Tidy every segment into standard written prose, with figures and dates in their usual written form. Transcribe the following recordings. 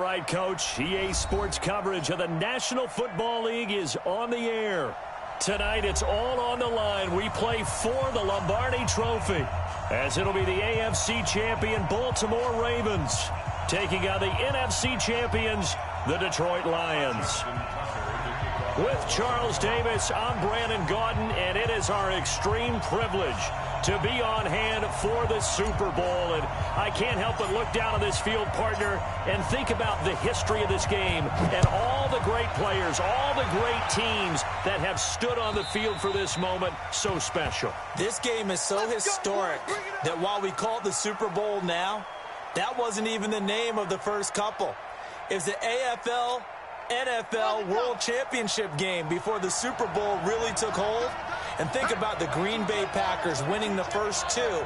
right, Coach. EA Sports coverage of the National Football League is on the air. Tonight, it's all on the line. We play for the Lombardi Trophy, as it'll be the AFC champion Baltimore Ravens taking on the NFC champions, the Detroit Lions. With Charles Davis, I'm Brandon Gaudin, and it is our extreme privilege to be on hand for the Super Bowl. And I can't help but look down on this field, partner, and think about the history of this game and all the great players, all the great teams that have stood on the field for this moment. So special. This game is so historic that while we call it the Super Bowl now, that wasn't even the name of the first couple. It was the AFL NFL World Championship game before the Super Bowl really took hold. And think about the Green Bay Packers winning the first two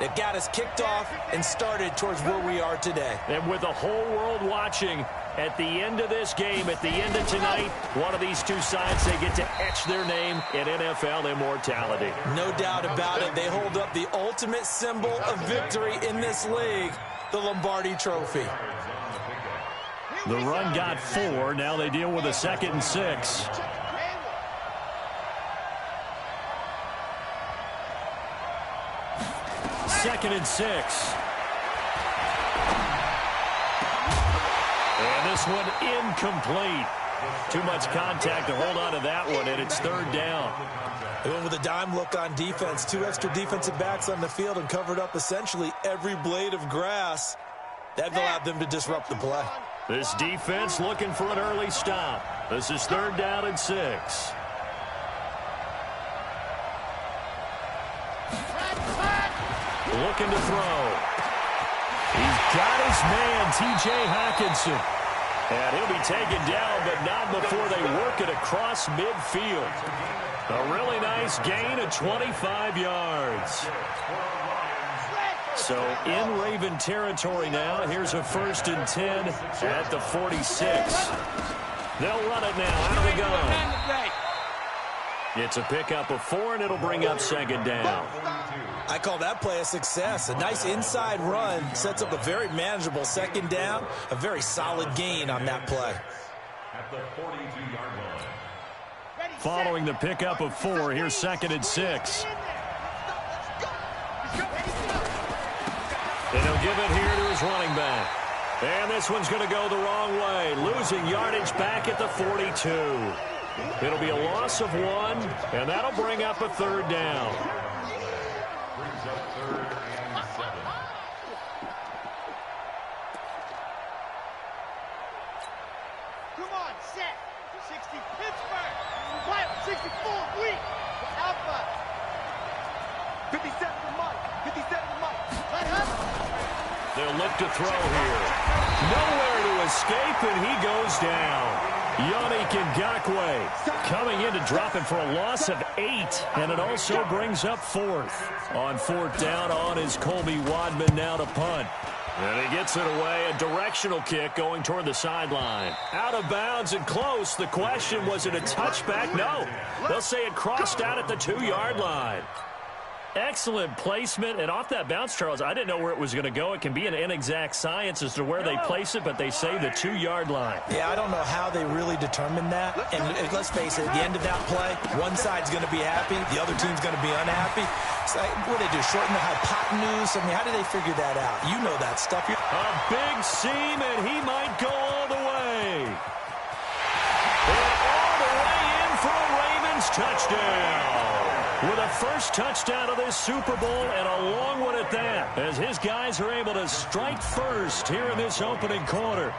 that got us kicked off and started towards where we are today. And with the whole world watching, at the end of this game, at the end of tonight, one of these two sides, they get to etch their name in NFL immortality. No doubt about it. They hold up the ultimate symbol of victory in this league, the Lombardi Trophy. The run got 4. Now they deal with a 2nd and 6. Second and 6. And this one incomplete. Too much contact to hold on to that one, and it's 3rd down. They went with a dime look on defense. 2 extra defensive backs on the field and covered up essentially every blade of grass. That allowed them to disrupt the play. This defense looking for an early stop. This is 3rd down and 6. Looking to throw. He's got his man, T.J. Hockenson. And he'll be taken down, but not before they work it across midfield. A really nice gain of 25 yards. So in Raven territory now. Here's a 1st and 10 at the 46. They'll run it now out of the gun. It's a pickup of 4, and it'll bring up 2nd down. I call that play a success. A nice inside run sets up a very manageable 2nd down. A very solid gain on that play. Following the pickup of 4, here's 2nd and 6. And he'll give it here to his running back. And this one's going to go the wrong way. Losing yardage back at the 42. It'll be a loss of 1, and that'll bring up a 3rd down. Come on, set. 60 Pittsburgh. Wild, 64 weak. Alpha. 57 to Mike. 57 to Mike. Let him. They'll look to throw here. Nowhere to escape, and he goes down. Yannick Ngakoue coming in to drop him for a loss of 8, and it also brings up 4th. On 4th down on is Colby Wadman now to punt. And he gets it away, a directional kick going toward the sideline. Out of bounds and close. The question, was it a touchback? No. They'll say it crossed out at the 2-yard line. Excellent placement, and off that bounce, Charles, I didn't know where it was going to go. It can be an inexact science as to where they place it, but they say the 2-yard line. Yeah, I don't know how they really determined that. And let's face it, at the end of that play, one side's going to be happy, the other team's going to be unhappy. It's like, what do they do, shorten the hypotenuse? I mean, how do they figure that out? You know that stuff. A big seam, and he might go all the way. And all the way in for a Ravens touchdown. With a first touchdown of this Super Bowl, and a long one at that, as his guys are able to strike first here in this opening quarter.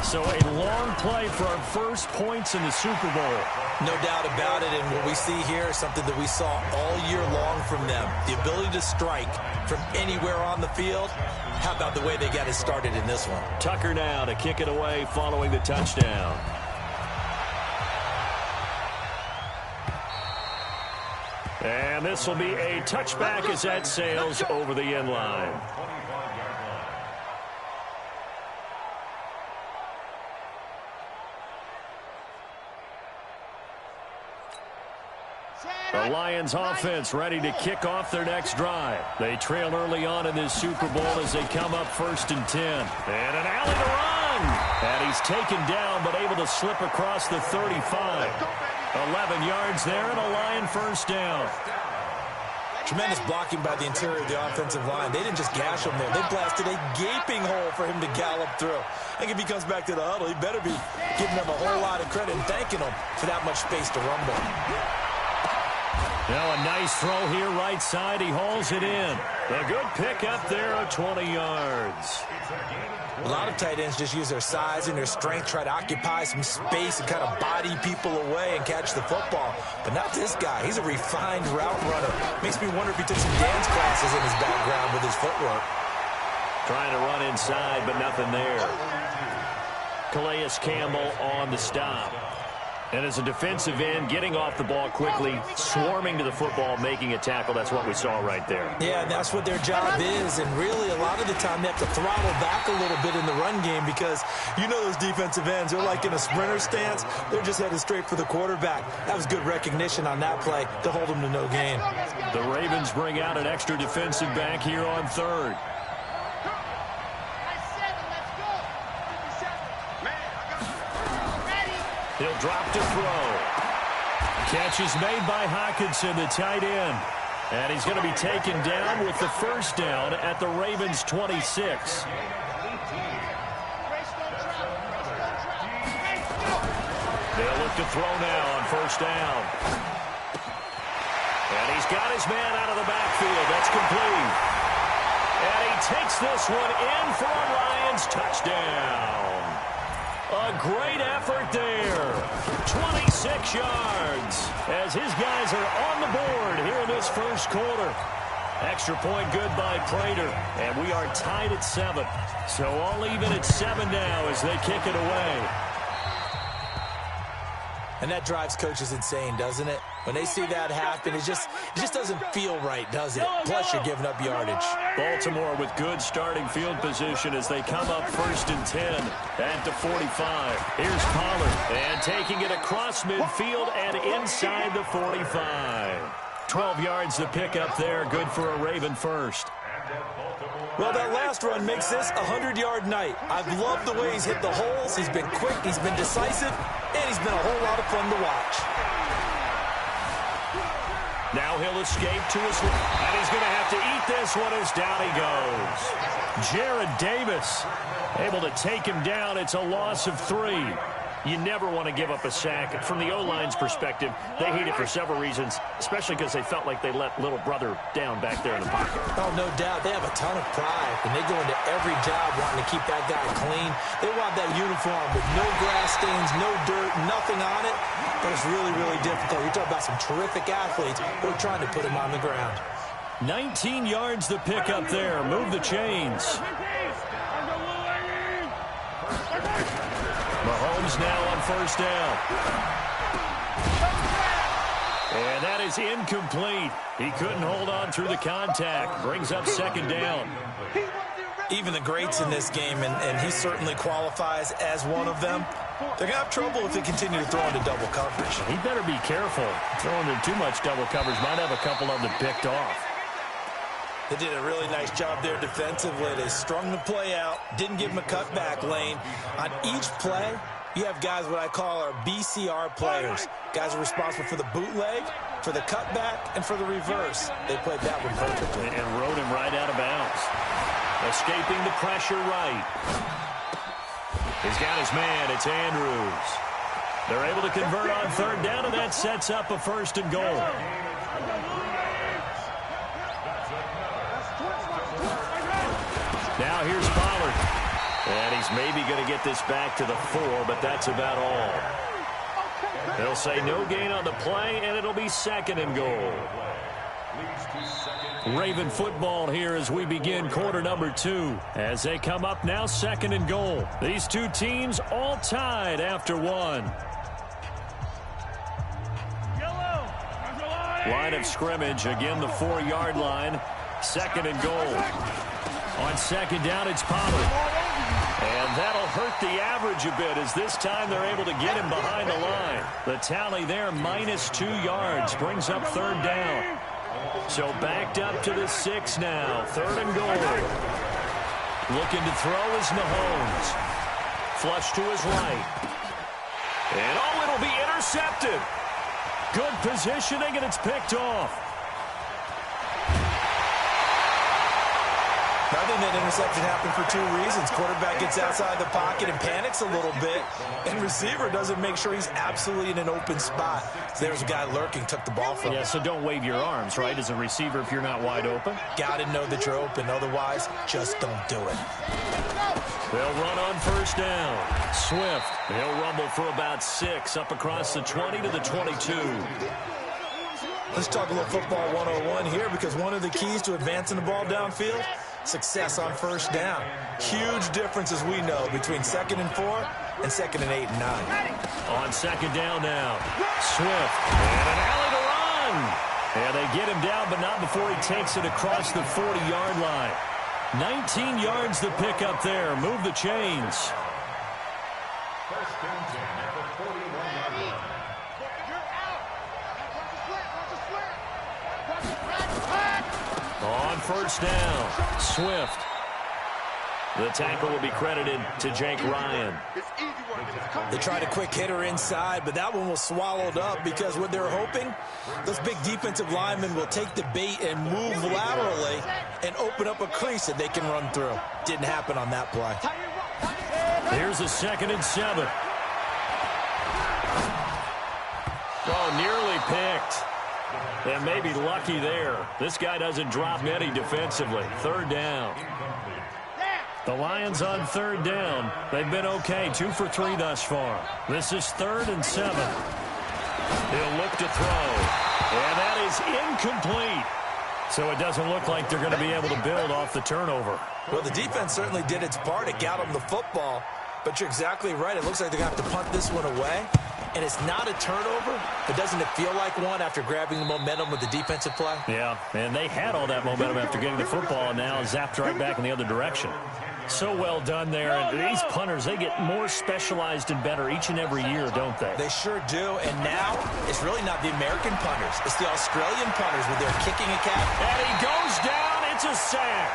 So a long play for our first points in the Super Bowl. No doubt about it, and what we see here is something that we saw all year long from them. The ability to strike from anywhere on the field. How about the way they got it started in this one? Tucker now to kick it away following the touchdown. And this will be a touchback as that sails over the end line. The Lions offense ready to kick off their next drive. They trail early on in this Super Bowl as they come up 1st and 10. And an alley to run. And he's taken down but able to slip across the 35. 11 yards there and a Lion first down. Tremendous blocking by the interior of the offensive line. They didn't just gash him there. They blasted a gaping hole for him to gallop through. I think if he comes back to the huddle, he better be giving them a whole lot of credit and thanking them for that much space to rumble. Now a nice throw here right side. He hauls it in. A good pick up there of 20 yards. A lot of tight ends just use their size and their strength, try to occupy some space and kind of body people away and catch the football. But not this guy. He's a refined route runner. Makes me wonder if he took some dance classes in his background with his footwork. Trying to run inside, but nothing there. Calais Campbell on the stop. And as a defensive end, getting off the ball quickly, swarming to the football, making a tackle. That's what we saw right there. Yeah, that's what their job is. And really, a lot of the time, they have to throttle back a little bit in the run game because you know those defensive ends, they're like in a sprinter stance. They're just headed straight for the quarterback. That was good recognition on that play to hold them to no gain. The Ravens bring out an extra defensive back here on 3rd. He'll drop to throw. Catch is made by Hawkinson, the tight end. And he's going to be taken down with the first down at the Ravens' 26. They'll look to throw now on first down. And he's got his man out of the backfield. That's complete. And he takes this one in for a Lions touchdown. A great effort there. 26 yards as his guys are on the board here in this first quarter. Extra point good by Prater. And we are tied at 7. So all even at 7 now as they kick it away. And that drives coaches insane, doesn't it? When they see that happen, it just doesn't feel right, does it? Plus, you're giving up yardage. Baltimore with good starting field position as they come up 1st and 10 at the 45. Here's Pollard, and taking it across midfield and inside the 45. 12 yards to pick up there, good for a Raven first. Well, that last run makes this a 100-yard night. I've loved the way he's hit the holes. He's been quick, he's been decisive, and he's been a whole lot of fun to watch. Now he'll escape to his left, and he's going to have to eat this one as down he goes. Jared Davis able to take him down. It's a loss of 3. You never want to give up a sack. From the O-line's perspective, they hate it for several reasons, especially because they felt like they let little brother down back there in the pocket. Oh, no doubt. They have a ton of pride, and they go into every job wanting to keep that guy clean. They want that uniform with no grass stains, no dirt, nothing on it, but it's really, really difficult. You're talking about some terrific athletes who are trying to put him on the ground. 19 yards to pick up there. Move the chains. Mahomes now on first down. And that is incomplete. He couldn't hold on through the contact. Brings up 2nd down. Even the greats in this game, and he certainly qualifies as one of them, they're going to have trouble if they continue to throw into double coverage. He better be careful. Throwing in too much double coverage might have a couple of them picked off. They did a really nice job there defensively. They strung the play out, didn't give him a cutback lane. On each play, you have guys what I call our BCR players. Guys are responsible for the bootleg, for the cutback, and for the reverse. They played that one perfectly. And rode him right out of bounds. Escaping the pressure right. He's got his man. It's Andrews. They're able to convert on 3rd down, and that sets up a 1st and goal. Now here's Pollard. And he's maybe going to get this back to the 4, but that's about all. They'll say no gain on the play, and it'll be 2nd and goal. Raven football here as we begin quarter number 2. As they come up now 2nd and goal. These two teams all tied after 1. Line of scrimmage, again the 4-yard line. 2nd and goal. On 2nd down, it's Pollard. And that'll hurt the average a bit as this time they're able to get him behind the line. The tally there, -2 yards, brings up third down. So backed up to the 6 now, third and goal. Looking to throw is Mahomes. Flush to his right. And oh, it'll be intercepted. Good positioning, and it's picked off. I think that interception happened for 2 reasons. Quarterback gets outside the pocket and panics a little bit, and receiver doesn't make sure he's absolutely in an open spot. So there's a guy lurking, took the ball from him. Yeah, so don't wave your arms, right, as a receiver if you're not wide open. Got to know that you're open. Otherwise, just don't do it. They'll run on first down. Swift, he'll rumble for about 6 up across the 20 to the 22. Let's talk a little football 101 here, because one of the keys to advancing the ball downfield, success on first down. Huge difference, as we know, between 2nd and 4 and 2nd and 8 and 9. On second down now, Swift, and an alley to run. And they get him down, but not before he takes it across the 40-yard line. 19 yards to pick up there. Move the chains. On first down, Swift. The tackle will be credited to Jake Ryan. They tried a quick hitter inside, but that one was swallowed up because what they're hoping, those big defensive linemen will take the bait and move laterally and open up a crease that they can run through. Didn't happen on that play. Here's a 2nd and 7. Oh, nearly picked. And maybe lucky there. This guy doesn't drop many defensively. Third down. The Lions on third down. They've been okay, 2 for 3 thus far. This is 3rd and 7. He'll look to throw. And that is incomplete. So it doesn't look like they're going to be able to build off the turnover. Well, the defense certainly did its part. It got them the football. But you're exactly right. It looks like they're going to have to punt this one away. And it's not a turnover, but doesn't it feel like one after grabbing the momentum with the defensive play? Yeah, and they had all that momentum after getting the football, and now zapped right back in the other direction. So well done there. And these punters, they get more specialized and better each and every year, don't they? They sure do. And now it's really not the American punters. It's the Australian punters with their kicking attack. And he goes down. It's a sack.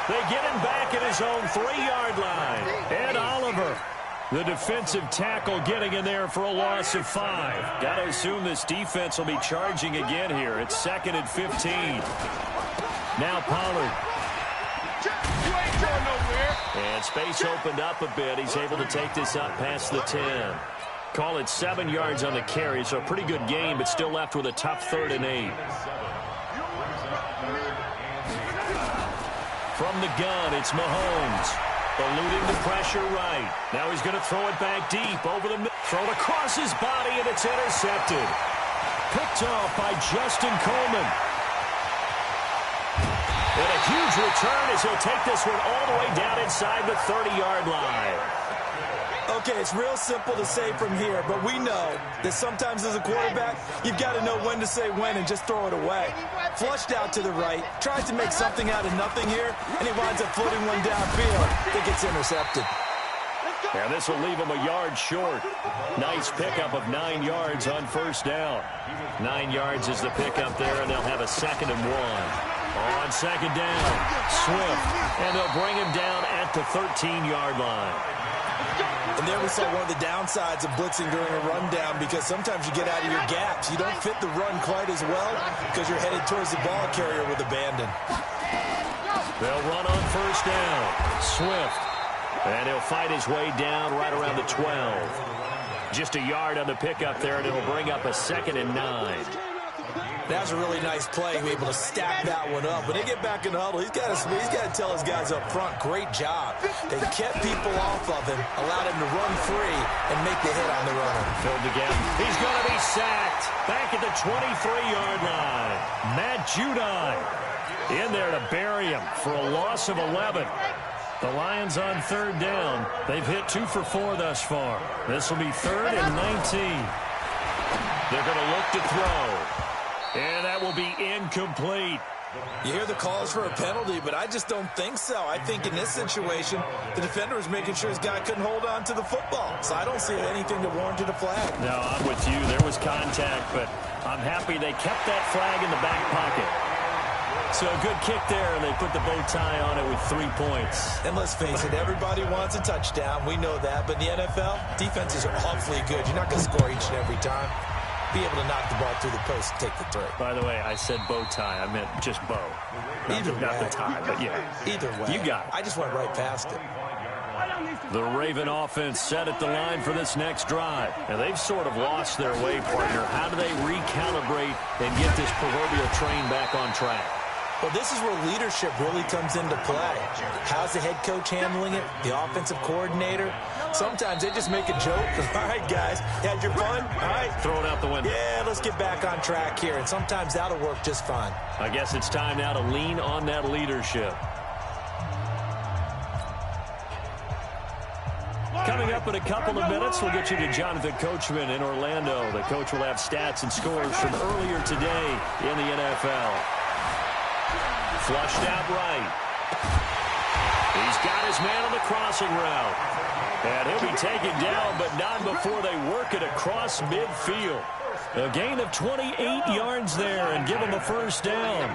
They get him back at his own 3-yard line. Ed Oliver, the defensive tackle, getting in there for a loss of 5. Got to assume this defense will be charging again here. It's 2nd and 15. Now Pollard. And space opened up a bit. He's able to take this up past the 10. Call it 7 yards on the carry, so a pretty good game, but still left with a tough 3rd and 8. From the gun, it's Mahomes. Eluding the pressure right. Now he's going to throw it back deep over the middle. Thrown across his body, and it's intercepted. Picked off by Justin Coleman. And a huge return as he'll take this one all the way down inside the 30-yard line. Okay, it's real simple to say from here, but we know that sometimes as a quarterback, you've got to know when to say when and just throw it away. Flushed out to the right, tries to make something out of nothing here, and he winds up floating one downfield that gets intercepted. And this will leave him a yard short. Nice pickup of 9 yards on first down. 9 yards is the pickup there, and they'll have a 2nd and 1. On second down, Swift, and they'll bring him down at the 13-yard line. And there we saw one of the downsides of blitzing during a rundown, because sometimes you get out of your gaps. You don't fit the run quite as well because you're headed towards the ball carrier with abandon. They'll run on first down. Swift, and he'll fight his way down right around the 12. Just a yard on the pickup there, and it'll bring up a 2nd and 9. That was a really nice play, be able to stack that one up. When they get back in the huddle, he's got to tell his guys up front, great job. They kept people off of him, allowed him to run free, and make the hit on the runner. Filled again. He's going to be sacked back at the 23-yard line. Matt Judon in there to bury him for a loss of 11. The Lions on third down. They've hit 2 for 4 thus far. This will be 3rd and 19. They're going to look to throw. And that will be incomplete. You hear the calls for a penalty, but I just don't think so. I think in this situation, the defender was making sure his guy couldn't hold on to the football. So I don't see anything that warranted a flag. No, I'm with you. There was contact, but I'm happy they kept that flag in the back pocket. So a good kick there, and they put the bow tie on it with 3 points. And let's face it, everybody wants a touchdown. We know that. But in the NFL, defenses are awfully good. You're not going to score each and every time. Be able to knock the ball through the post and take the three. By the way, I said bow tie. I meant just bow. Not the tie, but yeah. Either way. You got it. I just went right past it. The Raven offense set at the line for this next drive. And they've sort of lost their way, partner. How do they recalibrate and get this proverbial train back on track? Well, this is where leadership really comes into play. How's the head coach handling it? The offensive coordinator? Sometimes they just make a joke. All right, guys, had your fun? All right. Throw it out the window. Yeah, let's get back on track here. And sometimes that'll work just fine. I guess it's time now to lean on that leadership. Coming up in a couple of minutes, we'll get you to Jonathan Coachman in Orlando. The coach will have stats and scores from earlier today in the NFL. Flushed out right. He's got his man on the crossing route. And he'll be taken down, but not before they work it across midfield. A gain of 28 yards there and give him a first down.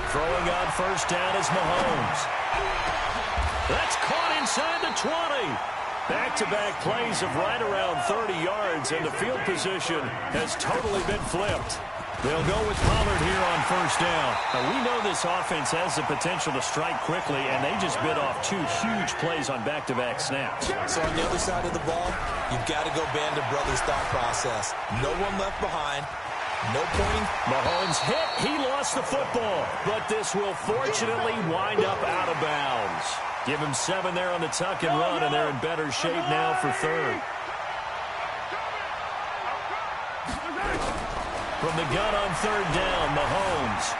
Throwing on first down is Mahomes. That's caught inside the 20. Back-to-back plays of right around 30 yards, and the field position has totally been flipped. They'll go with Pollard here on first down. Now, we know this offense has the potential to strike quickly, and they just bit off 2 huge plays on back-to-back snaps. So on the other side of the ball, you've got to go Band of Brothers thought process. No one left behind. No pointing. Mahomes hit. He lost the football, but this will fortunately wind up out of bounds. Give him 7 there on the tuck and run, and they're in better shape now for third. From the gun on third down, Mahomes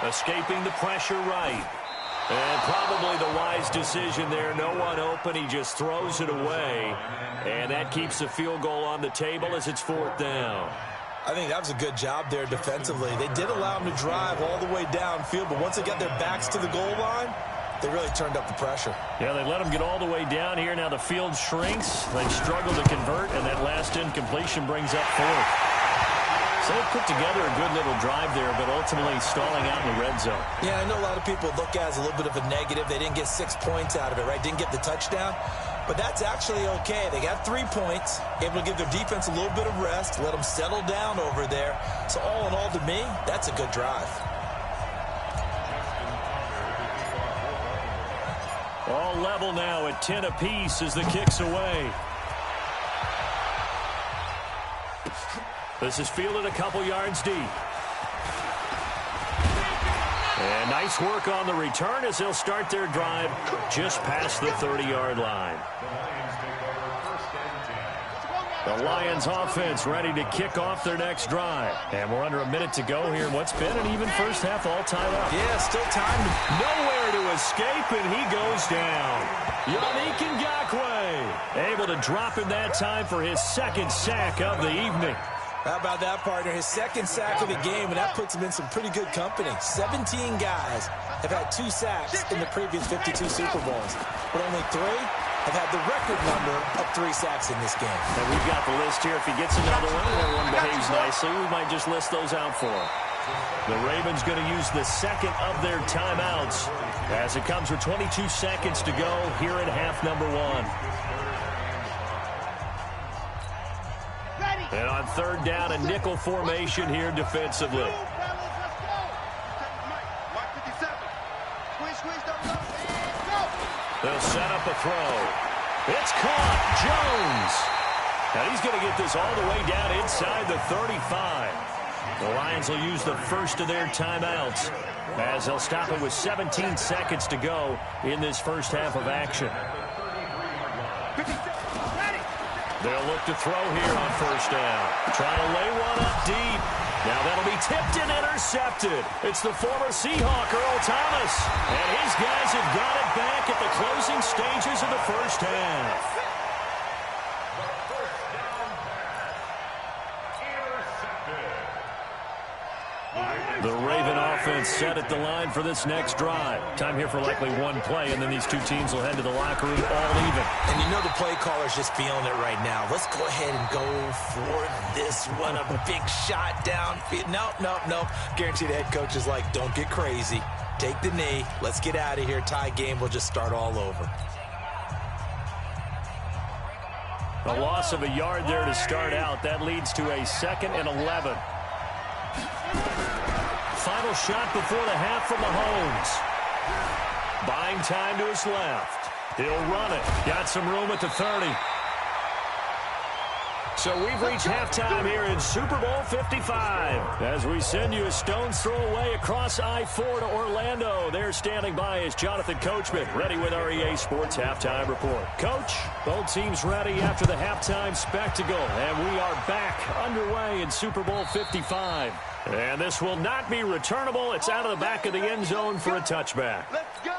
escaping the pressure right. And probably the wise decision there. No one open. He just throws it away. And that keeps the field goal on the table as it's fourth down. I think that was a good job there defensively. They did allow them to drive all the way downfield, but once they got their backs to the goal line, they really turned up the pressure. Yeah, they let them get all the way down here. Now the field shrinks. They struggle to convert, and that last incompletion brings up fourth. So they put together a good little drive there, but ultimately stalling out in the red zone. Yeah, I know a lot of people look at it as a little bit of a negative. They didn't get 6 points out of it, right? Didn't get the touchdown. But that's actually okay. They got 3 points, able to give their defense a little bit of rest, let them settle down over there. So all in all, to me, that's a good drive. All level now at 10 apiece as the kick's away. This is fielded a couple yards deep. And nice work on the return as they'll start their drive just past the 30-yard line. The Lions offense ready to kick off their next drive. And we're under a minute to go here. What's been an even first half all tied up. Yeah, still time. Nowhere to escape, and he goes down. Yannick Ngakoue able to drop in that time for his second sack of the evening. How about that, partner? His second sack of the game, and that puts him in some pretty good company. 17 guys have had 2 sacks in the previous 52 Super Bowls, but only 3 have had the record number of 3 sacks in this game. And we've got the list here. If he gets another one and everyone behaves nicely, we might just list those out for him. The Ravens going to use the second of their timeouts as it comes with 22 seconds to go here in half number 1. And on third down, a nickel formation here defensively. They'll set up a throw. It's caught. Jones. Now he's going to get this all the way down inside the 35. The Lions will use the first of their timeouts as they'll stop it with 17 seconds to go in this first half of action. They'll look to throw here on first down. Trying to lay one up deep. Now that'll be tipped and intercepted. It's the former Seahawk, Earl Thomas. And his guys have got it back at the closing stages of the first half. The Raven offense set at the line for this next drive. Time here for likely one play, and then these two teams will head to the locker room all even. And you know the play caller's just feeling it right now. Let's go ahead and go for this one. A big shot downfield. Nope. Guarantee the head coach is like, don't get crazy. Take the knee. Let's get out of here. Tie game. We'll just start all over. A loss of a yard there to start out. That leads to a 2nd and 11. Final shot before the half from Mahomes. Buying time to his left. He'll run it. Got some room at the 30. So we've reached halftime here in Super Bowl 55. As we send you a stone's throw away across I-4 to Orlando. There standing by is Jonathan Coachman, ready with our EA Sports Halftime Report. Coach, both teams ready after the halftime spectacle. And we are back underway in Super Bowl 55. And this will not be returnable. It's out of the back of the end zone for a touchback. Let's go.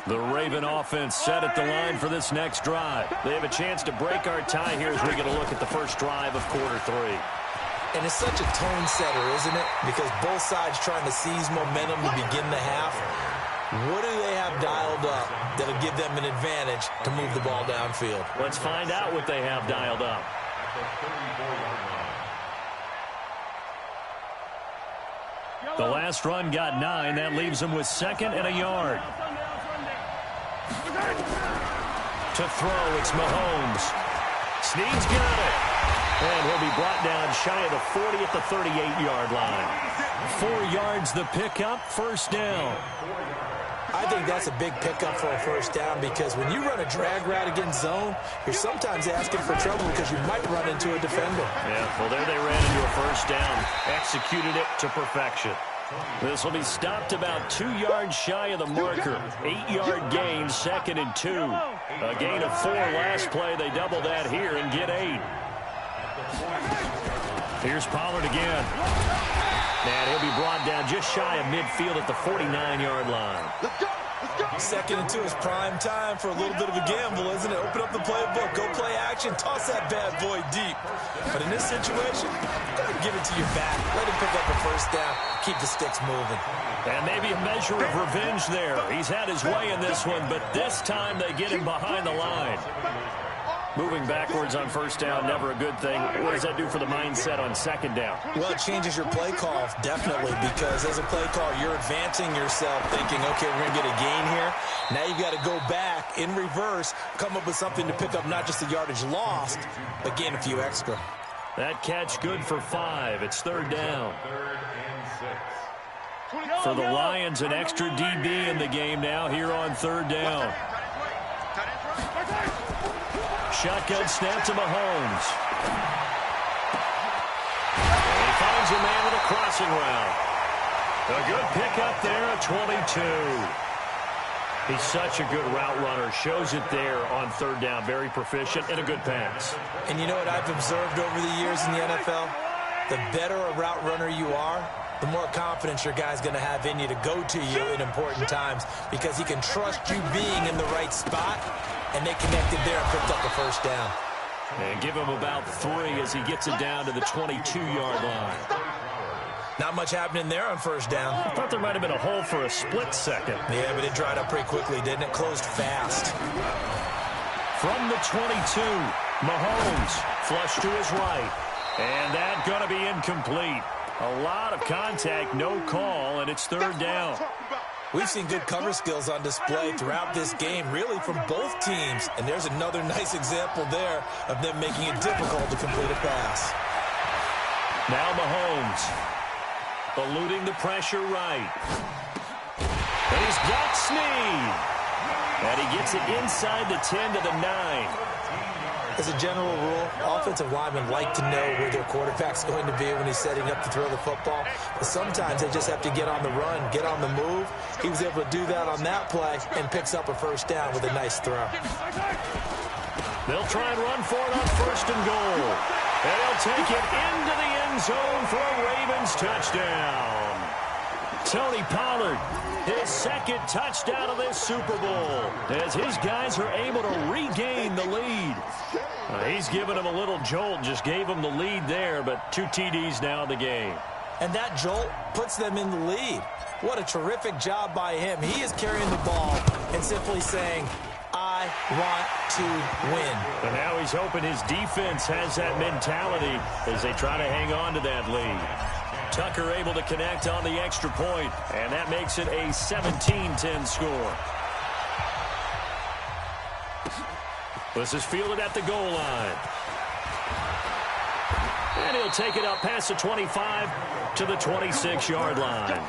The Raven offense set at the line for this next drive. They have a chance to break our tie here as we get a look at the first drive of quarter 3. And it's such a tone setter, isn't it? Because both sides trying to seize momentum to begin the half. What do they have dialed up that'll give them an advantage to move the ball downfield? Let's find out what they have dialed up. The last run got 9. That leaves them with 2nd and a yard. To throw, it's Mahomes. Snead's got it. And he'll be brought down shy of the 40 at the 38-yard line. 4 yards the pickup, first down. I think that's a big pickup for a first down because when you run a drag route against zone, you're sometimes asking for trouble because you might run into a defender. Yeah, well, there they ran into a first down. Executed it to perfection. This will be stopped about 2 yards shy of the marker. 8-yard gain, 2nd and 2. A gain of 4 last play. They double that here and get 8. Here's Pollard again. And he'll be brought down just shy of midfield at the 49-yard line. Let's go. 2nd and 2 is prime time for a little bit of a gamble, isn't it? Open up the playbook, go play action, toss that bad boy deep. But in this situation, go ahead and give it to your back. Let him pick up a first down. Keep the sticks moving. And maybe a measure of revenge there. He's had his way in this one, but this time they get him behind the line. Moving backwards on first down, never a good thing. What does that do for the mindset on 2nd down? Well, it changes your play call, definitely, because as a play call, you're advancing yourself thinking, okay, we're going to get a gain here. Now you've got to go back in reverse, come up with something to pick up not just the yardage lost, but gain a few extra. That catch good for 5. It's 3rd down. For the Lions, an extra DB in the game now here on 3rd down. Shotgun snap to Mahomes. And he finds a man with a crossing route. A good pickup there at 22. He's such a good route runner. Shows it there on 3rd down. Very proficient and a good pass. And you know what I've observed over the years in the NFL? The better a route runner you are, the more confidence your guy's going to have in you to go to you in important times because he can trust you being in the right spot. And they connected there and picked up the first down. And give him about 3 as he gets it down to the 22-yard line. Not much happening there on first down. I thought there might have been a hole for a split second. Yeah, but it dried up pretty quickly, didn't it? Closed fast. From the 22, Mahomes flush to his right. And that going to be incomplete. A lot of contact, no call, and it's 3rd down. We've seen good cover skills on display throughout this game, really from both teams. And there's another nice example there of them making it difficult to complete a pass. Now Mahomes, eluding the pressure right. And he's got Snead. And he gets it inside the 10 to the 9. As a general rule, offensive linemen like to know where their quarterback's going to be when he's setting up to throw the football. But sometimes they just have to get on the run, get on the move. He was able to do that on that play and picks up a first down with a nice throw. They'll try and run for it on 1st and goal. And they'll take it into the end zone for a Ravens touchdown. Tony Pollard, his second touchdown of this Super Bowl, as his guys are able to regain the lead. He's given them a little jolt, just gave them the lead there, but 2 TDs now in the game. And that jolt puts them in the lead. What a terrific job by him. He is carrying the ball and simply saying, I want to win. And now he's hoping his defense has that mentality as they try to hang on to that lead. Tucker able to connect on the extra point, and that makes it a 17-10 score. This is fielded at the goal line. And he'll take it up past the 25 to the 26-yard line.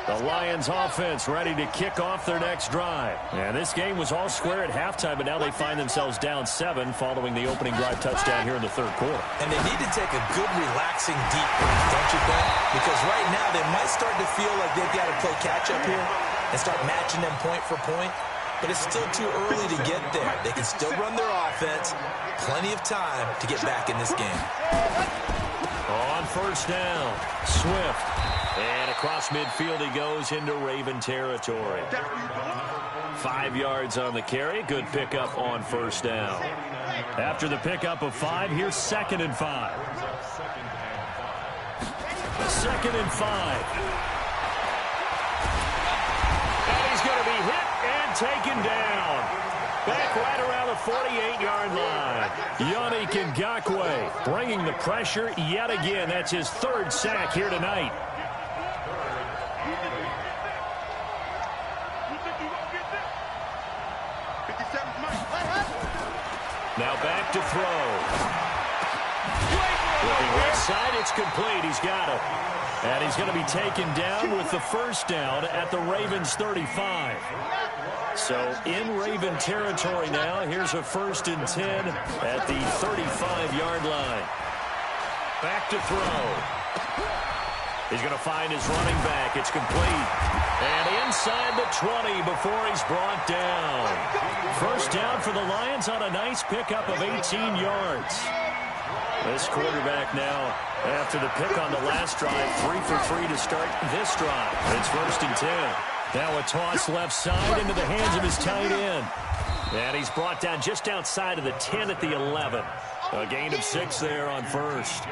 The Lions offense ready to kick off their next drive. And this game was all square at halftime, but now they find themselves down 7 following the opening drive touchdown here in the third quarter. And they need to take a good, relaxing, deep breath, don't you think? Because right now they might start to feel like they've got to play catch-up here and start matching them point for point. But it's still too early to get there. They can still run their offense. Plenty of time to get back in this game. On first down, Swift. And across midfield he goes into Raven territory. 5 yards on the carry. Good pickup on first down. After the pickup of 5, here's 2nd and 5. 2nd and 5. And he's going to be hit and taken down. Back right around the 48-yard line. Yannick Ngakoue bringing the pressure yet again. That's his 3rd sack here tonight. Now back to throw. Looking left side, it's complete. He's got it. And he's going to be taken down with the first down at the Ravens 35. So in Raven territory now. Here's a 1st and 10 at the 35-yard line. Back to throw. He's going to find his running back. It's complete. And inside the 20 before he's brought down. First down for the Lions on a nice pickup of 18 yards. This quarterback now, after the pick on the last drive, 3 for 3 to start this drive. It's 1st and 10. Now a toss left side into the hands of his tight end. And he's brought down just outside of the 10 at the 11. A gain of 6 there on first.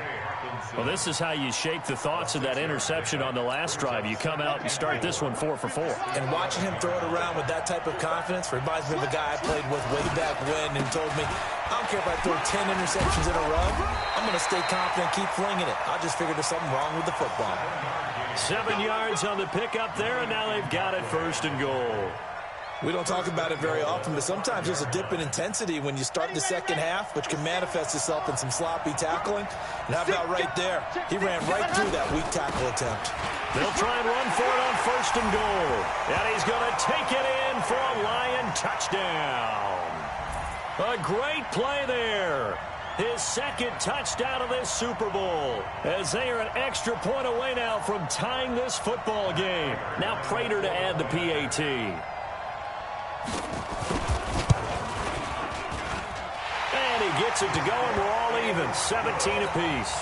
Well, this is how you shake the thoughts of that interception on the last drive. You come out and start this one 4 for 4. And watching him throw it around with that type of confidence reminds me of a guy I played with way back when and told me, I don't care if I throw 10 interceptions in a row. I'm going to stay confident and keep flinging it. I just figured there's something wrong with the football. 7 yards on the pickup there, and now they've got it 1st and goal. We don't talk about it very often, but sometimes there's a dip in intensity when you start the second half, which can manifest itself in some sloppy tackling. And how about right there? He ran right through that weak tackle attempt. They'll try and run for it on 1st and goal. And he's going to take it in for a Lion touchdown. A great play there. His 2nd touchdown of this Super Bowl, as they are an extra point away now from tying this football game. Now Prater to add the PAT. And he gets it to go, and we're all even, 17 apiece.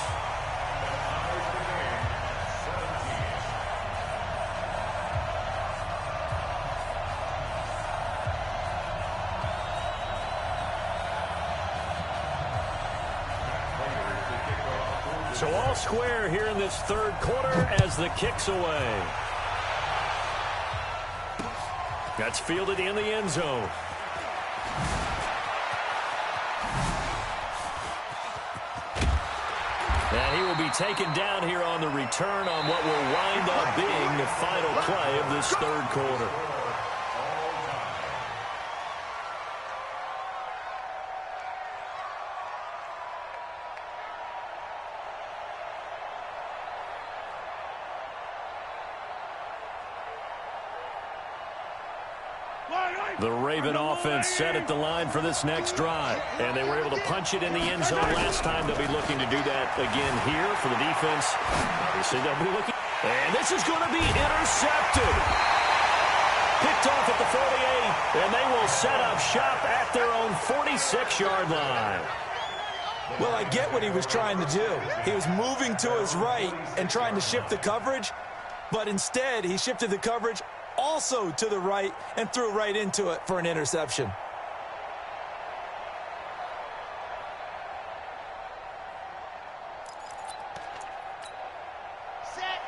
So all square here in this third quarter as the kick's away. That's fielded in the end zone. And he will be taken down here on the return on what will wind up being the final play of this third quarter. The Raven offense set at the line for this next drive. And they were able to punch it in the end zone last time. They'll be looking to do that again here for the defense. Obviously, they'll be looking. And this is going to be intercepted. Picked off at the 48. And they will set up shop at their own 46-yard line. Well, I get what he was trying to do. He was moving to his right and trying to shift the coverage, but instead he shifted the coverage also to the right and threw right into it for an interception.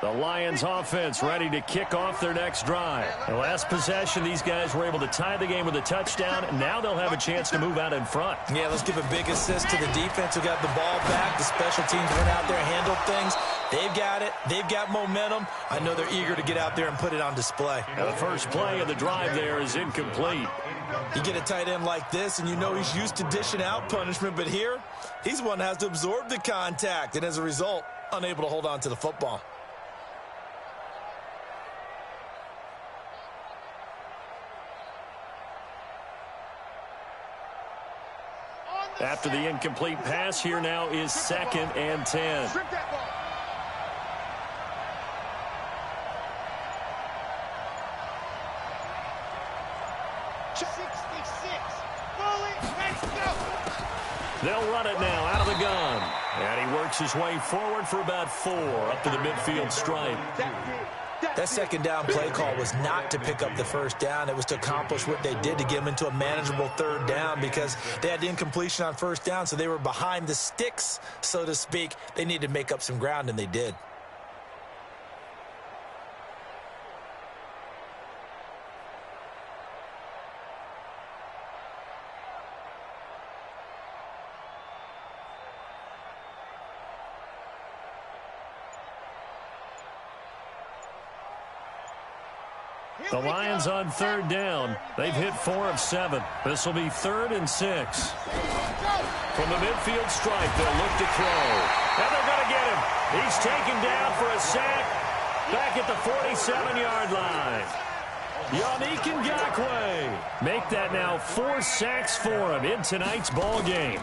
The Lions offense ready to kick off their next drive. The last possession, these guys were able to tie the game with a touchdown, and now they'll have a chance to move out in front. Yeah, let's give a big assist to the defense who got the ball back. The special teams went out there and handled things. They've got it. They've got momentum. I know they're eager to get out there and put it on display. Now the first play of the drive there is incomplete. You get a tight end like this, and you know he's used to dishing out punishment, but here, he's one that has to absorb the contact, and as a result, unable to hold on to the football. After the incomplete pass, here now is 2nd and 10. They'll run it now out of the gun. And he works his way forward for about 4 up to the midfield stripe. That second down play call was not to pick up the first down. It was to accomplish what they did to get them into a manageable third down because they had the incompletion on first down, so they were behind the sticks, so to speak. They needed to make up some ground, and they did. The Lions on 3rd down. They've hit 4 of 7. This will be 3rd and 6. From the midfield stripe, they'll look to throw. And they're going to get him. He's taken down for a sack back at the 47-yard line. Yannick Ngakoue make that now 4 sacks for him in tonight's ball game.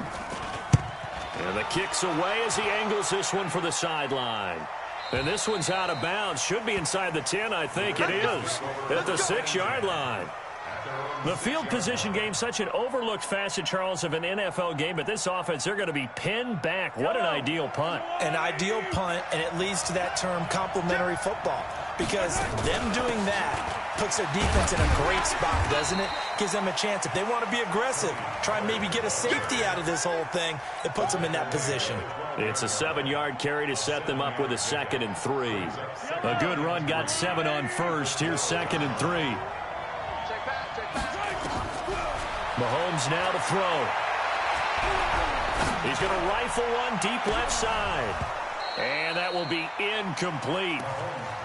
And the kick's away as he angles this one for the sideline. And this one's out of bounds. Should be inside the 10, I think it is. At the 6-yard line. The field position game, such an overlooked facet, Charles, of an NFL game. But this offense, they're going to be pinned back. What an ideal punt. An ideal punt, and it leads to that term complementary football. Because them doing that puts their defense in a great spot, doesn't it? Gives them a chance. If they want to be aggressive, try and maybe get a safety out of this whole thing, it puts them in that position. It's a 7-yard carry to set them up with a 2nd and 3. A good run got 7 on first. Here's 2nd and 3. Mahomes now to throw. He's going to rifle one deep left side. And that will be incomplete.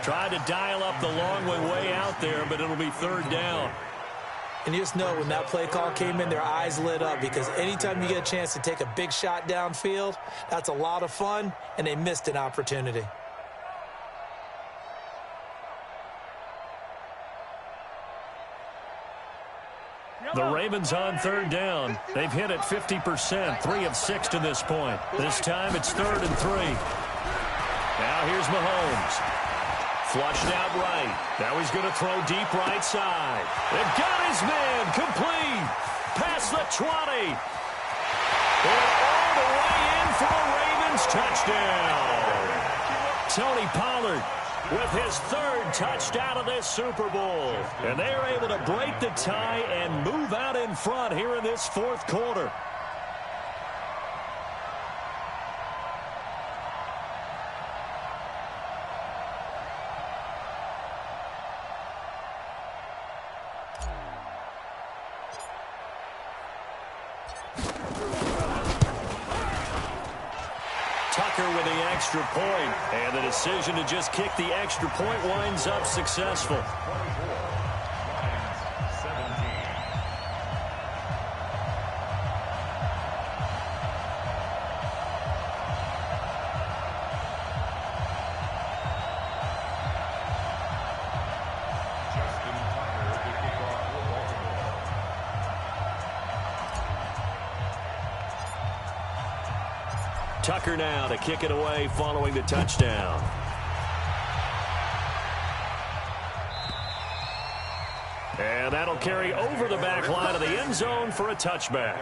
Tried to dial up the long way out there, but it'll be 3rd down. And you just know when that play call came in, their eyes lit up because anytime you get a chance to take a big shot downfield, that's a lot of fun, and they missed an opportunity. The Ravens on 3rd down. They've hit it 50%, 3 of 6 to this point. This time it's 3rd and 3. Now here's Mahomes. Flushed out right. Now he's going to throw deep right side. They've got his man complete. Past the 20. And all the way in for a Ravens touchdown. Tony Pollard with his 3rd touchdown of this Super Bowl. And they're able to break the tie and move out in front here in this 4th quarter. Tucker with the extra point, and the decision to just kick the extra point winds up successful. Tucker now to kick it away following the touchdown. And that'll carry over the back line of the end zone for a touchback.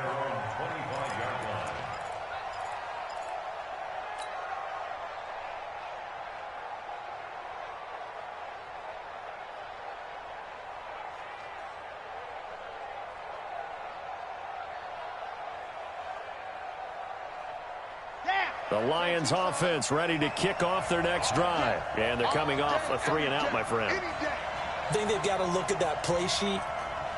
The Lions offense ready to kick off their next drive. And they're coming off a 3-and-out, my friend. I think they've got to look at that play sheet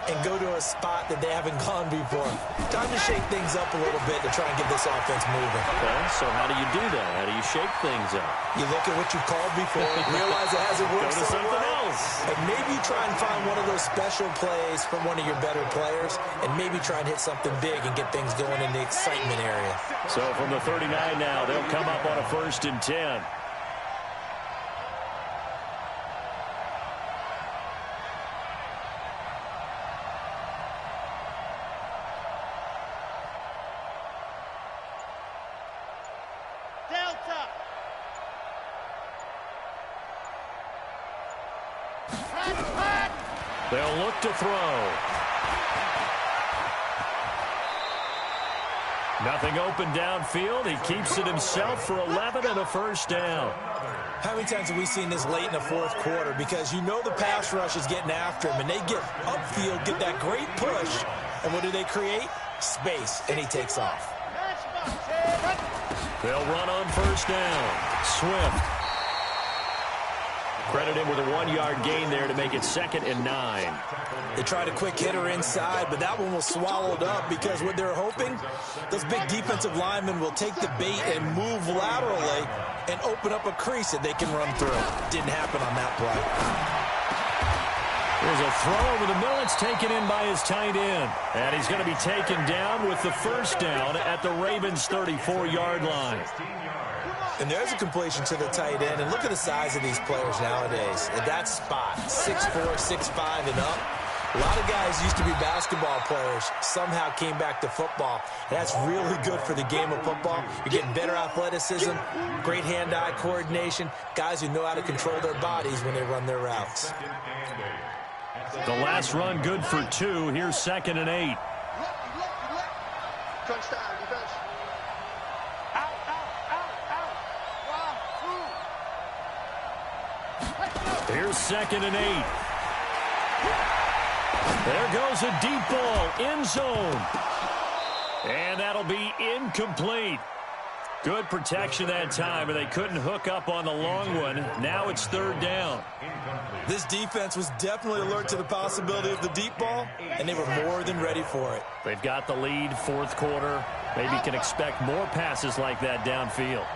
and go to a spot that they haven't gone before. Time to shake things up a little bit to try and get this offense moving. Okay, so how do you do that? How do you shake things up? You look at what you've called before, realize it hasn't worked Go to so something well, else. and maybe try and find one of those special plays from one of your better players, and maybe try and hit something big and get things going in the excitement area. So from the 39 now, they'll come up on a 1st and 10. They'll look to throw. Nothing open downfield. He keeps it himself for 11 and a 1st down. How many times have we seen this late in the 4th quarter? Because you know the pass rush is getting after him, and they get upfield, get that great push, and what do they create? Space, and he takes off. They'll run on 1st down. Swift. Credit him with a 1-yard gain there to make it 2nd and 9. They tried a quick hitter inside, but that one was swallowed up because what they're hoping, those big defensive linemen will take the bait and move laterally and open up a crease that they can run through. Didn't happen on that play. There's a throw over the middle. It's taken in by his tight end. And he's going to be taken down with the 1st down at the Ravens' 34-yard line. And there's a completion to the tight end. And look at the size of these players nowadays. At that spot, 6'4", 6'5", and up. A lot of guys used to be basketball players, somehow came back to football. And that's really good for the game of football. You're getting better athleticism, great hand-eye coordination, guys who know how to control their bodies when they run their routes. The last run good for 2. Here's 2nd and 8. Here's 2nd and 8. There goes a deep ball, end zone. And that'll be incomplete. Good protection that time, and they couldn't hook up on the long one. Now it's 3rd down. This defense was definitely alert to the possibility of the deep ball, and they were more than ready for it. They've got the lead, 4th quarter. Maybe can expect more passes like that downfield.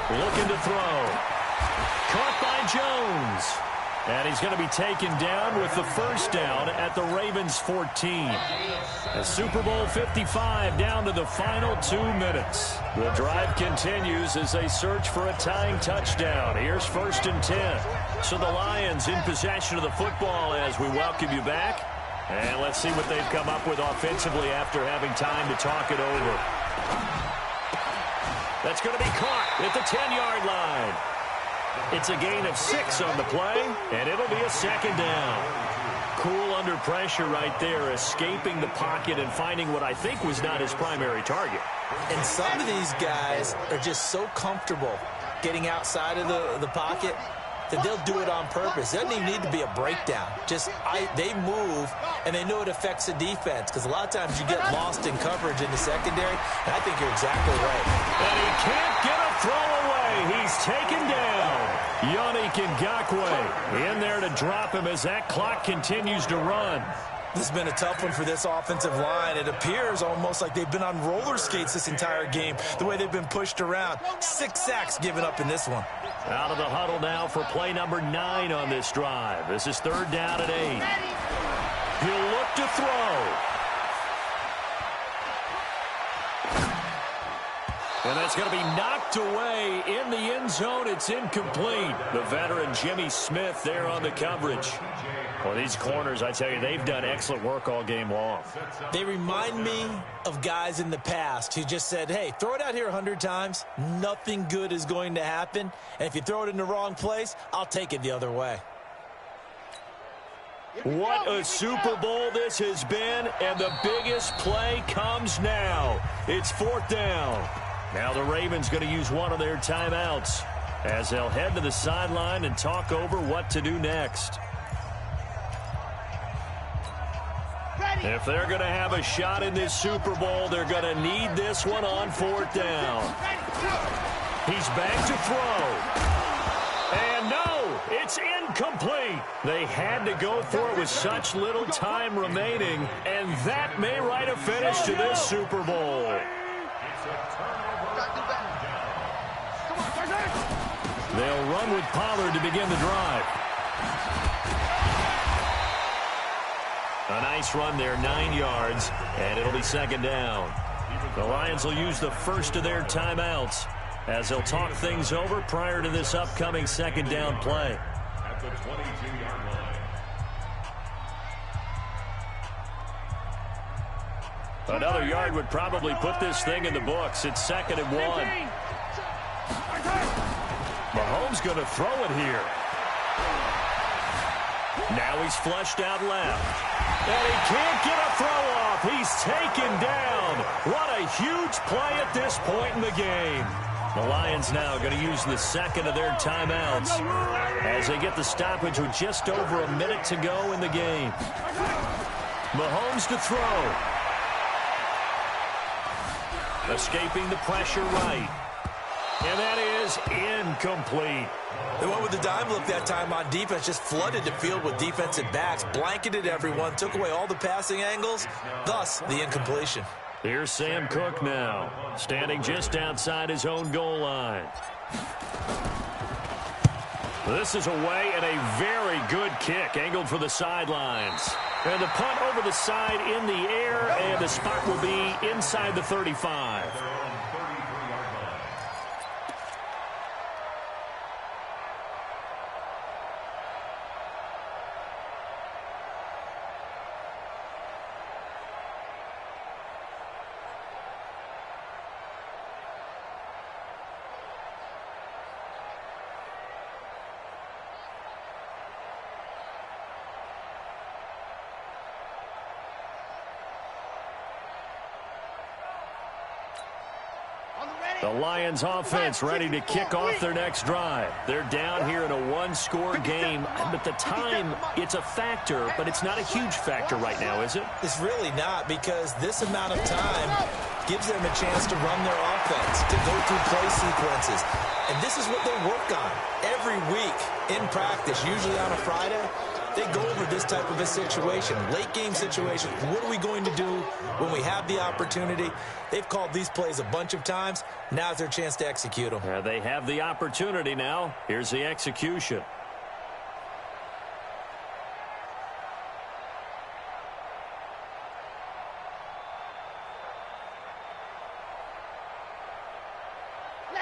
Looking to throw. Caught by Jones. And he's going to be taken down with the 1st down at the Ravens' 14. A Super Bowl 55 down to the final 2 minutes. The drive continues as they search for a tying touchdown. Here's 1st and 10. So the Lions in possession of the football as we welcome you back. And let's see what they've come up with offensively after having time to talk it over. That's going to be caught at the 10-yard line. It's a gain of 6 on the play, and it'll be a 2nd down. Cool under pressure right there, escaping the pocket and finding what I think was not his primary target. And some of these guys are just so comfortable getting outside of the pocket that they'll do it on purpose. It doesn't even need to be a breakdown. They move, and they know it affects the defense, because a lot of times you get lost in coverage in the secondary, and I think you're exactly right. And he can't get a throw away. He's taken down. Yannick Ngakoue in there to drop him as that clock continues to run. This has been a tough one for this offensive line. It appears almost like they've been on roller skates this entire game, the way they've been pushed around. 6 sacks given up in this one. Out of the huddle now for play number 9 on this drive. This is 3rd down and 8. He'll look to throw. And that's going to be knocked away in the end zone. It's incomplete. The veteran Jimmy Smith there on the coverage. Well, these corners, I tell you, they've done excellent work all game long. They remind me of guys in the past who just said, hey, throw it out here 100 times. Nothing good is going to happen. And if you throw it in the wrong place, I'll take it the other way. What a Super Bowl this has been, and the biggest play comes now. It's 4th down. Now the Ravens going to use one of their timeouts as they'll head to the sideline and talk over what to do next. Ready. If they're going to have a shot in this Super Bowl, they're going to need this one on 4th down. He's back to throw. And no, it's incomplete. They had to go for it with such little time remaining, and that may write a finish to this Super Bowl. They'll run with Pollard to begin the drive. A nice run there, 9 yards, and it'll be 2nd down. The Lions will use the first of their timeouts as they'll talk things over prior to this upcoming 2nd down play. At the 22-yard line. Another yard would probably put this thing in the books. It's 2nd and 1. Mahomes going to throw it here. Now he's flushed out left. And he can't get a throw off. He's taken down. What a huge play at this point in the game. The Lions now going to use the 2nd of their timeouts as they get the stoppage with just over a minute to go in the game. Mahomes to throw. Escaping the pressure right. And that is incomplete. They went with the dime look that time on defense, just flooded the field with defensive backs, blanketed everyone, took away all the passing angles, thus the incompletion. Here's Sam Cook now, standing just outside his own goal line. This is away and a very good kick, angled for the sidelines. And the punt over the side in the air, and the spot will be inside the 35. The Lions offense ready to kick off their next drive. They're down here in a one-score game, but the time, it's a factor, but it's not a huge factor right now, is it? It's really not, because this amount of time gives them a chance to run their offense, to go through play sequences. And this is what they work on every week in practice, usually on a Friday. They go over this type of a situation, late game situation. What are we going to do when we have the opportunity? They've called these plays a bunch of times. Now's their chance to execute them. They have the opportunity now. Here's the execution.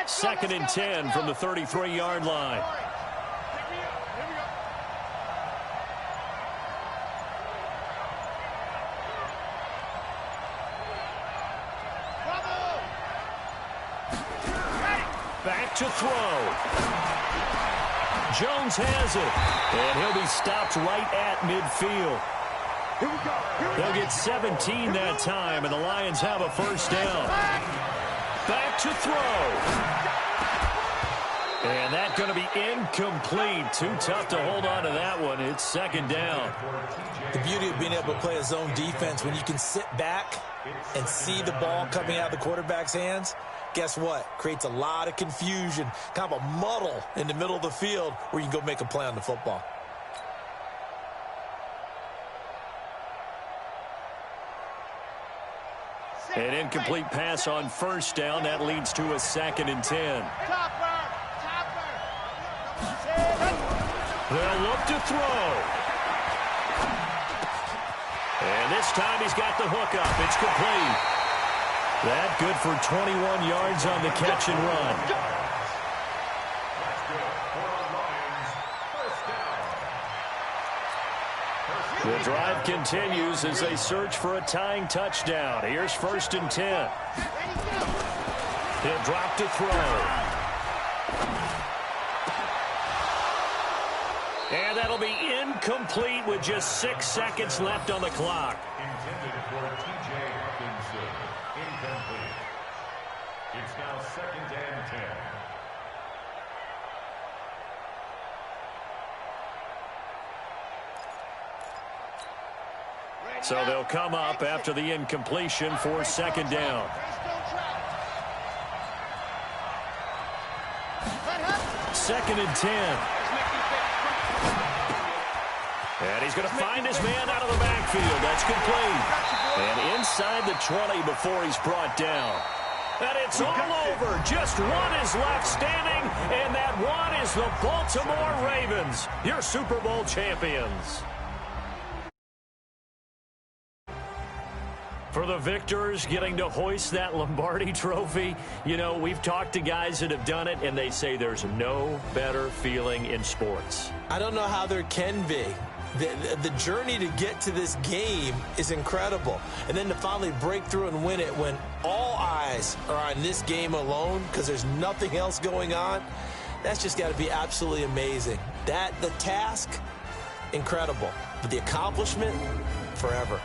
Second and 10 from the 33-yard line. Back to throw. Jones has it. And he'll be stopped right at midfield. They'll get 17 that time, and the Lions have a first down. Back to throw. And that's going to be incomplete. Too tough to hold on to that one. It's second down. The beauty of being able to play a zone defense, when you can sit back and see the ball coming out of the quarterback's hands, guess what? Creates a lot of confusion, kind of a muddle in the middle of the field where you can go make a play on the football. An incomplete pass on first down. That leads to a second and 10. They'll look to throw. And this time he's got the hook up. It's complete. That good for 21 yards on the catch and run. The drive continues as they search for a tying touchdown. Here's first and 10. He'll drop to throw. And that'll be incomplete with just 6 seconds left on the clock. Intended for T.J. Hawkinson. Incomplete. It's now second and 10. So they'll come up after the incompletion for second down. Second and 10. And he's going to find his man out of the backfield. That's complete. And inside the 20 before he's brought down. And it's all over. Just one is left standing, and that one is the Baltimore Ravens, your Super Bowl champions. For the victors, getting to hoist that Lombardi trophy, you know, we've talked to guys that have done it, and they say there's no better feeling in sports. I don't know how there can be. The journey to get to this game is incredible. And then to finally break through and win it when all eyes are on this game alone because there's nothing else going on, that's just got to be absolutely amazing. The task, incredible. But the accomplishment, forever.